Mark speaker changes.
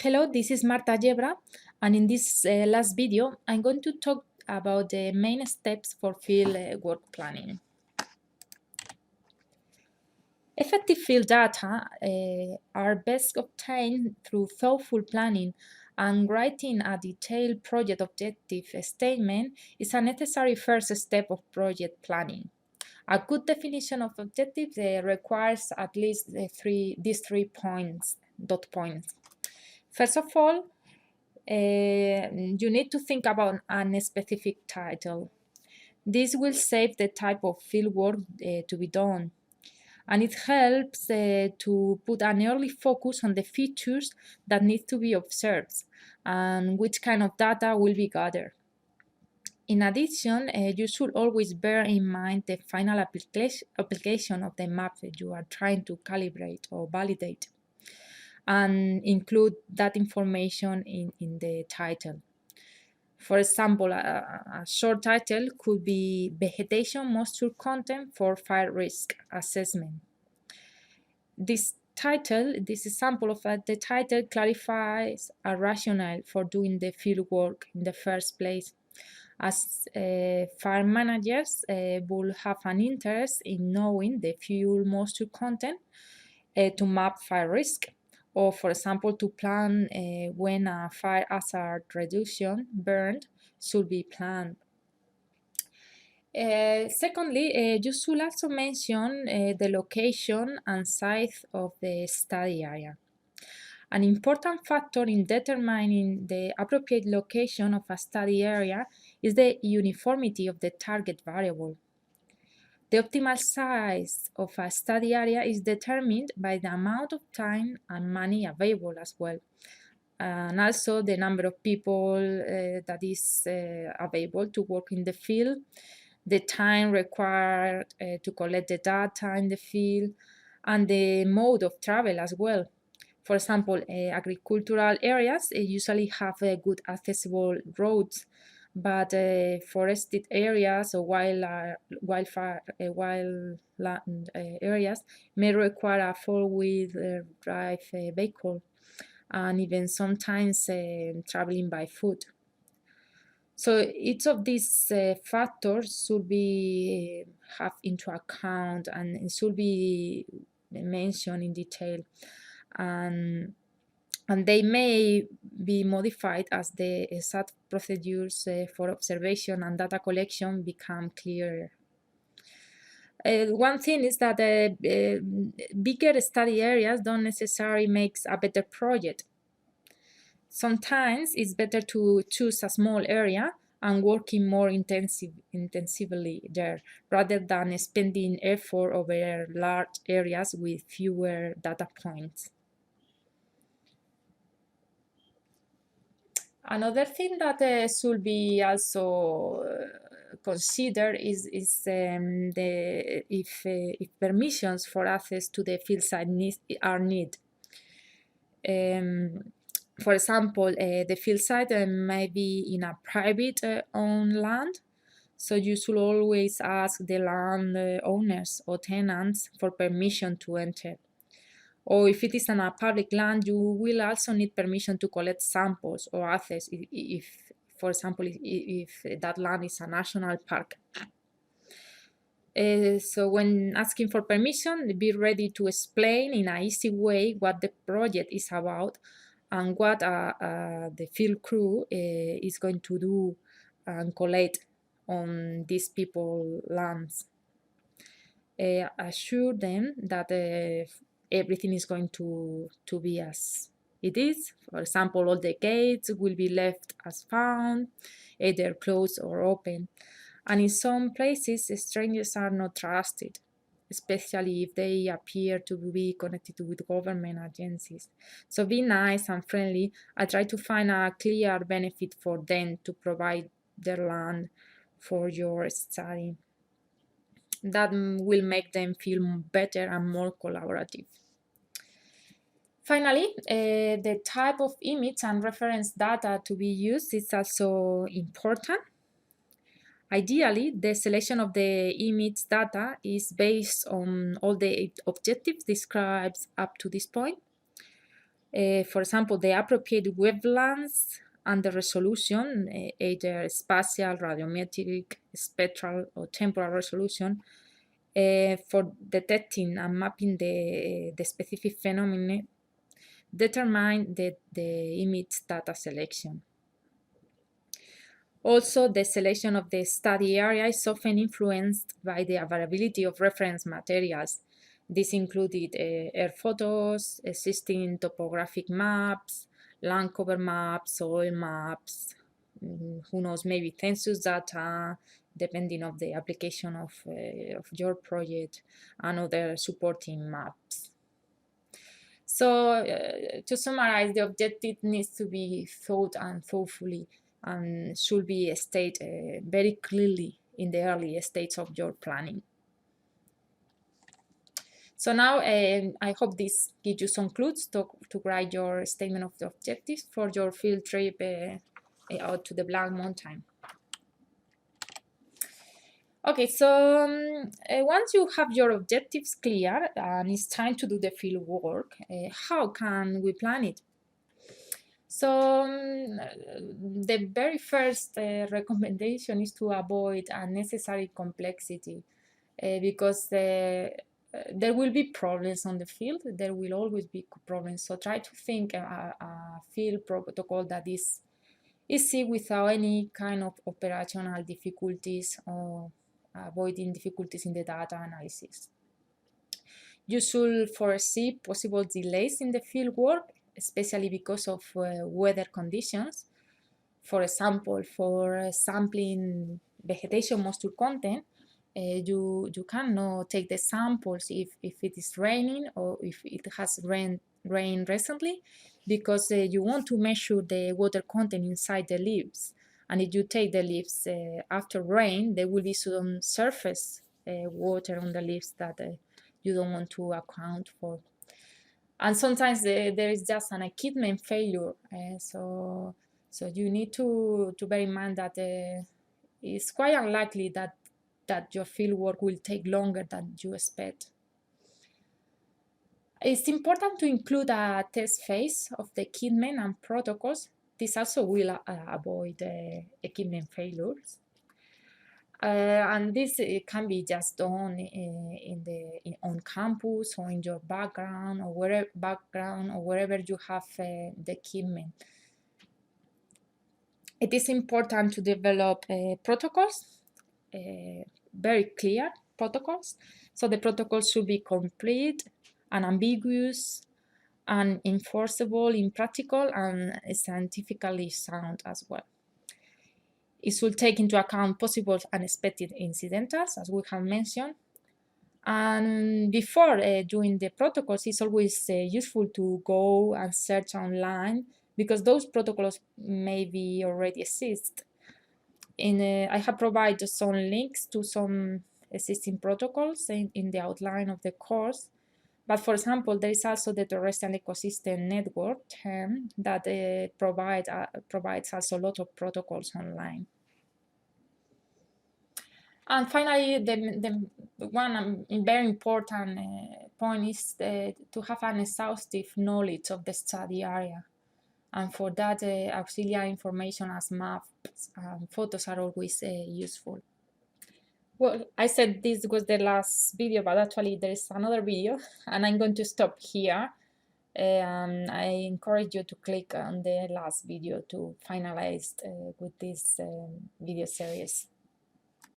Speaker 1: Hello, this is Marta Yebra, and in this last video, I'm going to talk about the main steps for field work planning. Effective field data are best obtained through thoughtful planning, and writing a detailed project objective statement is a necessary first step of project planning. A good definition of objectives requires at least these 3 points, dot points. First of all, you need to think about a specific title. This will save the type of fieldwork to be done, and it helps to put an early focus on the features that need to be observed and which kind of data will be gathered. In addition, you should always bear in mind the final application of the map that you are trying to calibrate or validate, and include that information in the title. For example, a short title could be Vegetation Moisture Content for Fire Risk Assessment. This example of the title clarifies a rationale for doing the field work in the first place, as fire managers will have an interest in knowing the fuel moisture content to map fire risk, or for example to plan when a fire hazard reduction burned should be planned. Secondly, you should also mention the location and size of the study area. An important factor in determining the appropriate location of a study area is the uniformity of the target variable. The optimal size of a study area is determined by the amount of time and money available as well, and also the number of people that is available to work in the field, the time required to collect the data in the field, and the mode of travel as well. For example, agricultural areas usually have good accessible roads, but forested areas or wildland areas may require a four-wheel drive vehicle, and even sometimes traveling by foot. So each of these factors should be have into account and should be mentioned in detail, and they may be modified as the exact procedures for observation and data collection become clearer. One thing is that bigger study areas don't necessarily make a better project. Sometimes it's better to choose a small area and working more intensively there, rather than spending effort over large areas with fewer data points. Another thing that should be also considered is if permissions for access to the field site are needed. For example, the field site may be in a private owned land, so you should always ask the land owners or tenants for permission to enter. Or if it is on a public land, you will also need permission to collect samples or access if for example, if that land is a national park. So when asking for permission, be ready to explain in an easy way what the project is about and what the field crew is going to do and collect on these people lands. Assure them that everything is going to be as it is. For example, all the gates will be left as found, either closed or open. And in some places, strangers are not trusted, especially if they appear to be connected with government agencies. So be nice and friendly and try to find a clear benefit for them to provide their land for your study. That will make them feel better and more collaborative. Finally, the type of image and reference data to be used is also important. Ideally, the selection of the image data is based on all the objectives described up to this point. For example, the appropriate wavelengths and the resolution, either spatial, radiometric, spectral, or temporal resolution, for detecting and mapping the specific phenomenon, determine the image data selection. Also, the selection of the study area is often influenced by the availability of reference materials. This included air photos, existing topographic maps, land cover maps, soil maps, who knows, maybe census data, depending on the application of your project, and other supporting maps. So to summarize, the objective needs to be thought and thoughtfully and should be stated very clearly in the early stage of your planning. So now I hope this gives you some clues to write your statement of the objectives for your field trip out to the Black Mountain. Okay, so once you have your objectives clear and it's time to do the field work, how can we plan it? So the very first recommendation is to avoid unnecessary complexity because there will be problems on the field. There will always be problems. So try to think a field protocol that is easy without any kind of operational difficulties or avoiding difficulties in the data analysis. You should foresee possible delays in the field work, especially because of weather conditions. For example, for sampling vegetation moisture content, you cannot take the samples if it is raining or if it has rained recently, because you want to measure the water content inside the leaves. And if you take the leaves after rain, there will be some surface water on the leaves that you don't want to account for. And sometimes there is just an equipment failure. So you need to bear in mind that it's quite unlikely that your field work will take longer than you expect. It's important to include a test phase of the equipment and protocols. This also will avoid equipment failures. And this can be just done on campus or in your background or wherever you have the equipment. It is important to develop protocols, very clear protocols. So the protocols should be complete, unambiguous, and enforceable, impractical, and scientifically sound as well. It should take into account possible unexpected incidentals, as we have mentioned. And before doing the protocols, it's always useful to go and search online, because those protocols maybe already exist. I have provided some links to some existing protocols in the outline of the course. But for example, there is also the Terrestrial Ecosystem Network term that provides also a lot of protocols online. And finally, the one very important point is to have an exhaustive knowledge of the study area. And for that, auxiliary information as maps and photos are always useful. Well, I said this was the last video, but actually there is another video, and I'm going to stop here. I encourage you to click on the last video to finalize with this video series.